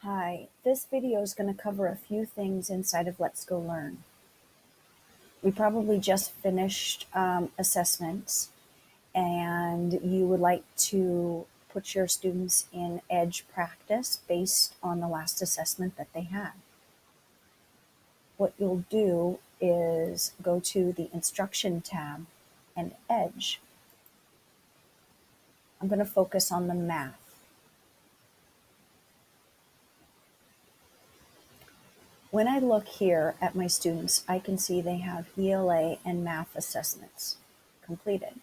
Hi, this video is going to cover a few things inside of Let's Go Learn. We probably just finished assessments and you would like to put your students in edge practice based on the last assessment that they had. What you'll do is go to the instruction tab and edge. I'm going to focus on the math. When I look here at my students, I can see they have ELA and math assessments completed.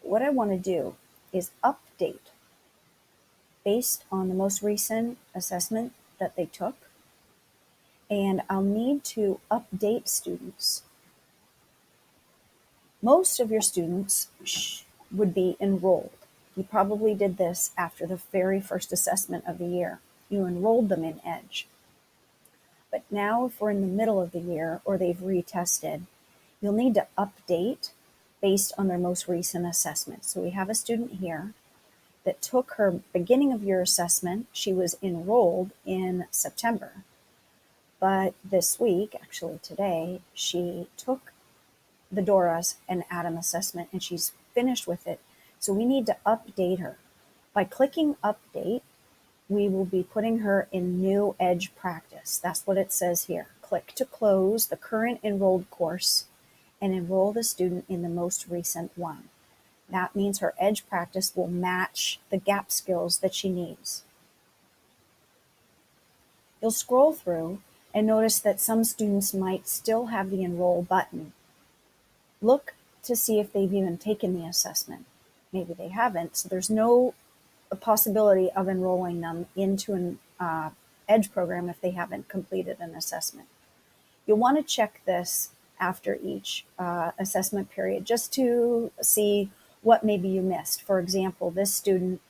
What I want to do is update based on the most recent assessment that they took, and I'll need to update students. Most of your students would be enrolled. You probably did this after the very first assessment of the year. You enrolled them in EDGE. But now if we're in the middle of the year or they've retested, you'll need to update based on their most recent assessment. So we have a student here that took her beginning of year assessment. She was enrolled in September. But this week, actually today, she took the Dora's and Adam assessment and she's finished with it. So we need to update her. By clicking update, we will be putting her in new EDGE practice. That's what it says here. Click to close the current enrolled course and enroll the student in the most recent one. That means her EDGE practice will match the gap skills that she needs. You'll scroll through and notice that some students might still have the enroll button. Look to see if they've even taken the assessment. Maybe they haven't, so there's no possibility of enrolling them into an EDGE program if they haven't completed an assessment. You'll want to check this after each assessment period just to see what maybe you missed. For example, this student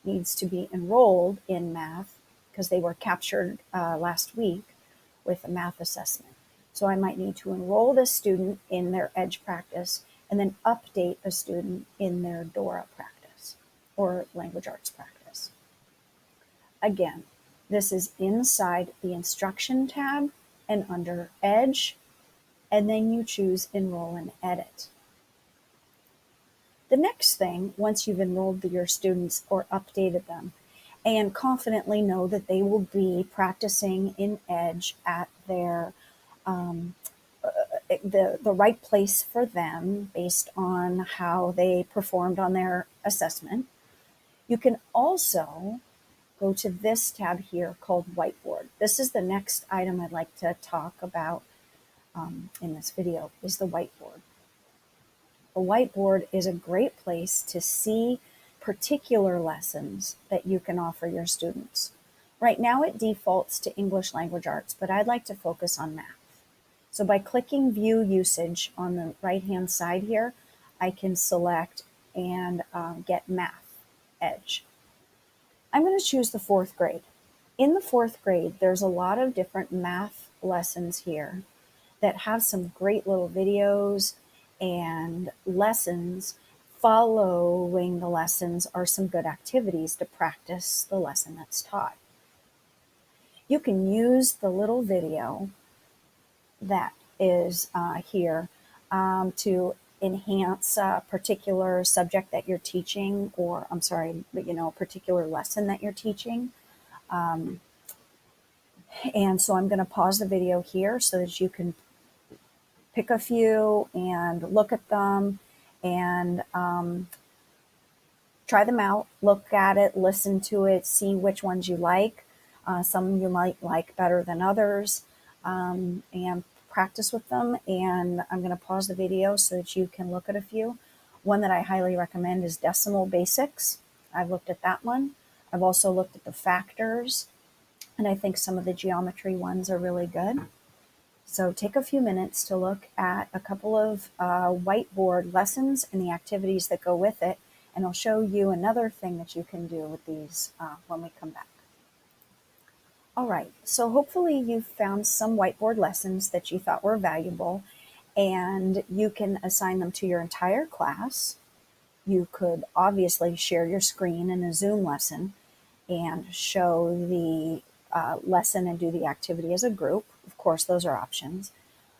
needs to be enrolled in math because they were captured last week with a math assessment. So I might need to enroll this student in their EDGE practice and then update a student in their Dora practice or language arts practice. Again, this is inside the instruction tab and under EDGE, and then you choose enroll and edit. The next thing, once you've enrolled your students or updated them, and confidently know that they will be practicing in EDGE at their the right place for them based on how they performed on their assessment, you can also go to this tab here called Whiteboard. This is the next item I'd like to talk about in this video, is the whiteboard. The whiteboard is a great place to see particular lessons that you can offer your students. Right now it defaults to English language arts, but I'd like to focus on math. So by clicking View Usage on the right-hand side here, I can select and get Math EDGE. I'm going to choose the 4th grade. In the 4th grade, there's a lot of different math lessons here that have some great little videos and lessons. Following the lessons are some good activities to practice the lesson that's taught. You can use the little video that is here to enhance a particular subject that you're teaching, or a particular lesson that you're teaching. And so I'm going to pause the video here so that you can pick a few and look at them and try them out, look at it, listen to it, see which ones you like. Some you might like better than others, and practice with them. And I'm going to pause the video so that you can look at a few. One that I highly recommend is Decimal Basics. I've looked at that one. I've also looked at the factors, and I think some of the geometry ones are really good. So take a few minutes to look at a couple of whiteboard lessons and the activities that go with it, and I'll show you another thing that you can do with these when we come back. All right, so hopefully you found some whiteboard lessons that you thought were valuable, and you can assign them to your entire class. You could obviously share your screen in a Zoom lesson and show the lesson and do the activity as a group. Of course, those are options.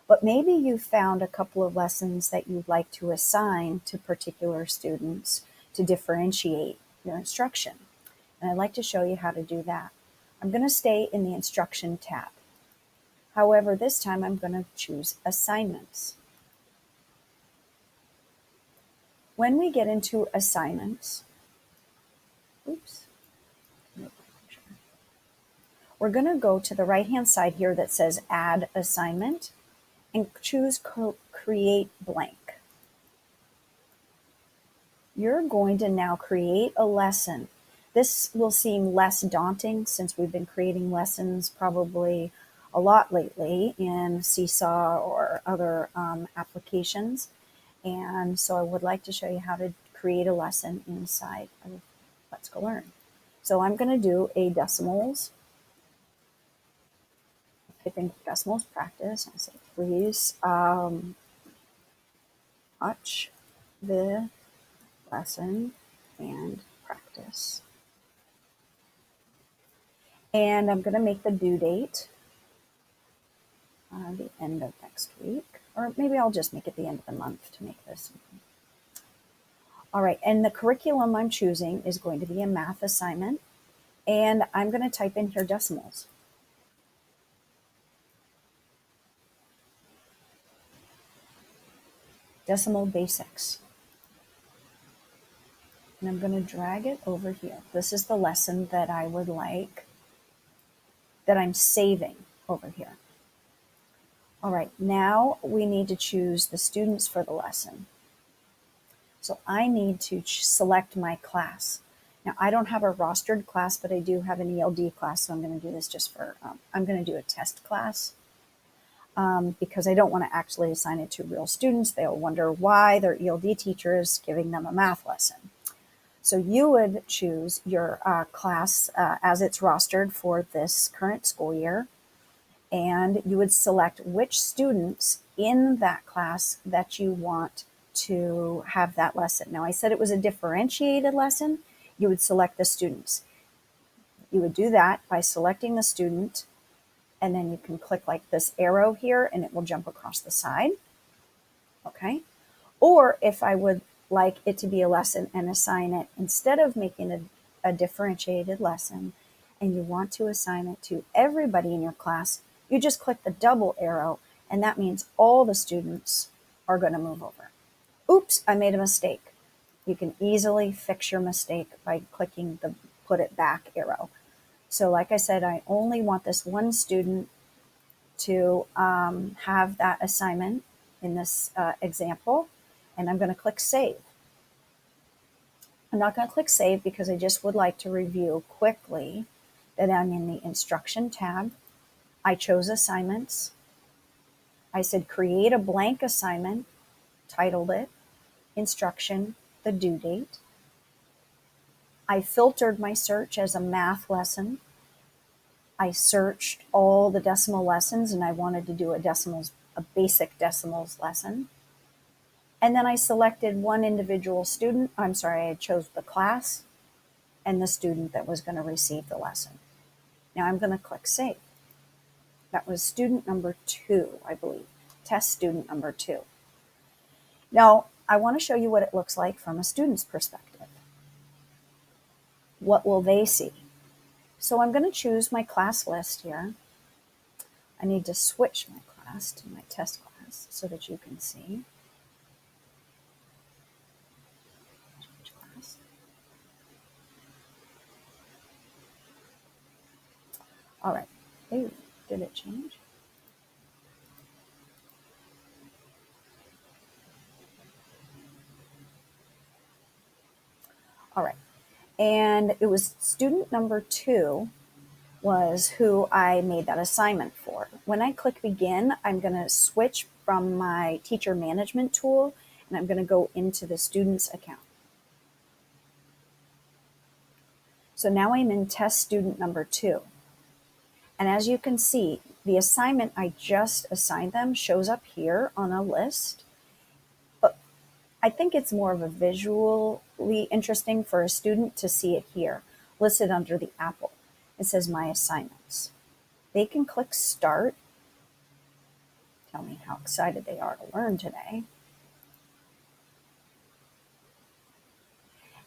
But maybe you found a couple of lessons that you'd like to assign to particular students to differentiate your instruction. And I'd like to show you how to do that. I'm going to stay in the instruction tab. However, this time I'm going to choose assignments. When we get into assignments, we're going to go to the right-hand side here that says Add Assignment and choose Create Blank. You're going to now create a lesson. This will seem less daunting since we've been creating lessons probably a lot lately in Seesaw or other applications. And so I would like to show you how to create a lesson inside of Let's Go Learn. So I'm going to do a decimals. Type in decimals practice. I say, please watch the lesson and practice. And I'm going to make the due date the end of next week, or maybe I'll just make it the end of the month to make this. All right, and the curriculum I'm choosing is going to be a math assignment, and I'm going to type in here decimals. Decimal basics. And I'm going to drag it over here. This is the lesson that I would like, that I'm saving over here. All right, now we need to choose the students for the lesson. So I need to select my class. Now I don't have a rostered class, but I do have an ELD class, so I'm going to do this just for, I'm going to do a test class because I don't want to actually assign it to real students. They'll wonder why their ELD teacher is giving them a math lesson. So you would choose your class as it's rostered for this current school year, and you would select which students in that class that you want to have that lesson. Now I said it was a differentiated lesson. You would select the students. You would do that by selecting the student, and then you can click like this arrow here and it will jump across the side. Okay. Or if I would like it to be a lesson and assign it, instead of making a differentiated lesson, and you want to assign it to everybody in your class, you just click the double arrow, and that means all the students are going to move over. Oops, I made a mistake. You can easily fix your mistake by clicking the put it back arrow. So like I said, I only want this one student to have that assignment in this example, and I'm going to click Save. I'm not going to click Save because I just would like to review quickly that I'm in the Instruction tab. I chose Assignments. I said Create a Blank Assignment, titled it Instruction, the due date. I filtered my search as a math lesson. I searched all the decimal lessons, and I wanted to do a basic decimals lesson. And then I selected one individual student. I'm sorry, I chose the class and the student that was going to receive the lesson. Now I'm going to click Save. That was student number 2, I believe. Test student number 2. Now, I want to show you what it looks like from a student's perspective. What will they see? So I'm going to choose my class list here. I need to switch my class to my test class so that you can see. Switch class. All right. Ooh, did it change? All right. And it was student number 2 was who I made that assignment for. When I click Begin, I'm going to switch from my teacher management tool, and I'm going to go into the student's account. So now I'm in test student number 2. And as you can see, the assignment I just assigned them shows up here on a list. But I think it's more of a visually interesting for a student to see it here, listed under the apple. it says My Assignments. They can click Start, tell me how excited they are to learn today.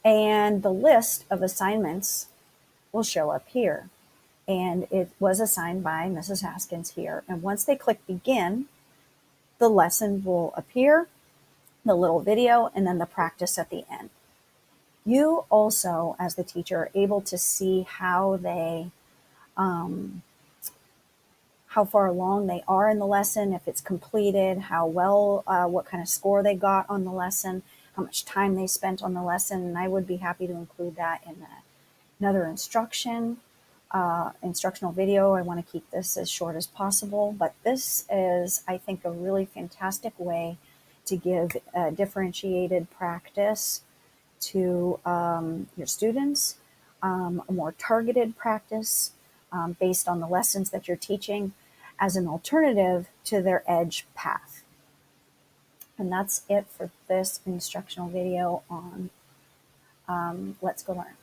And the list of assignments will show up here. And it was assigned by Mrs. Haskins here. And once they click Begin, the lesson will appear, the little video, and then the practice at the end. You also, as the teacher, are able to see how they, how far along they are in the lesson, if it's completed, how well, what kind of score they got on the lesson, how much time they spent on the lesson. And I would be happy to include that in another instructional video. I want to keep this as short as possible, but this is, I think, a really fantastic way to give differentiated practice to your students, a more targeted practice based on the lessons that you're teaching as an alternative to their EDGE path. And that's it for this instructional video on Let's Go Learn.